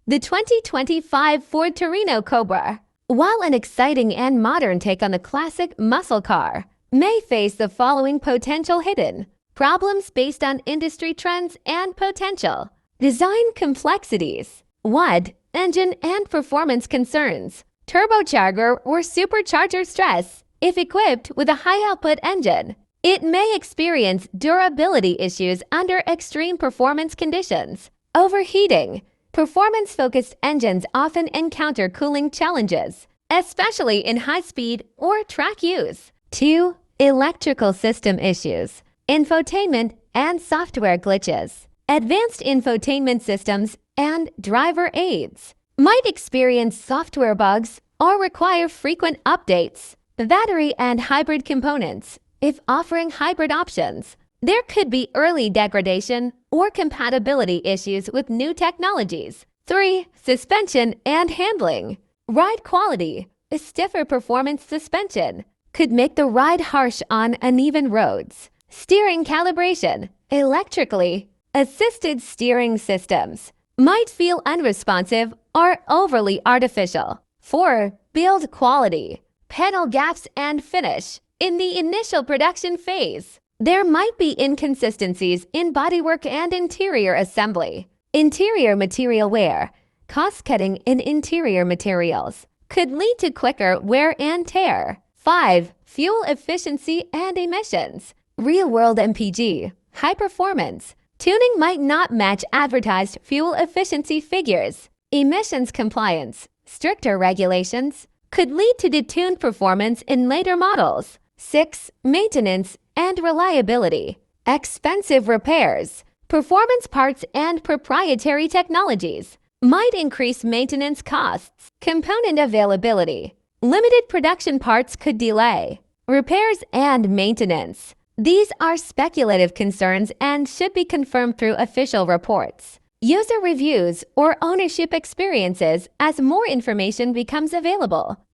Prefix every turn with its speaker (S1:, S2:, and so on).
S1: The 2025 Ford Torino Cobra, while an exciting and modern take on the classic muscle car, may face the following potential hidden problems based on industry trends and potential design complexities. 1. Engine and performance concerns. Turbocharger or supercharger stress. If equipped with a high-output engine, it may experience durability issues under extreme performance conditions. Overheating. Performance-focused engines often encounter cooling challenges, especially in high-speed or track use. 2. Electrical system issues. Infotainment and software glitches. Advanced infotainment systems and driver aids might experience software bugs or require frequent updates. Battery and hybrid components. If offering hybrid options, there could be early degradation or compatibility issues with new technologies. 3. Suspension and handling. Ride quality. A stiffer performance suspension could make the ride harsh on uneven roads. Steering calibration. Electrically assisted steering systems might feel unresponsive or overly artificial. 4. Build quality. Panel gaps and finish. In the initial production phase, there might be inconsistencies in bodywork and interior assembly. Interior material wear. Cost-cutting in interior materials could lead to quicker wear and tear. 5. Fuel efficiency and emissions. Real-world MPG. High performance. Tuning might not match advertised fuel efficiency figures. Emissions compliance. Stricter regulations could lead to detuned performance in later models. 6. Maintenance and reliability. Expensive repairs. Performance parts and proprietary technologies might increase maintenance costs. Component availability. Limited production parts could delay repairs and maintenance. These are speculative concerns and should be confirmed through official reports, user reviews, or ownership experiences as more information becomes available.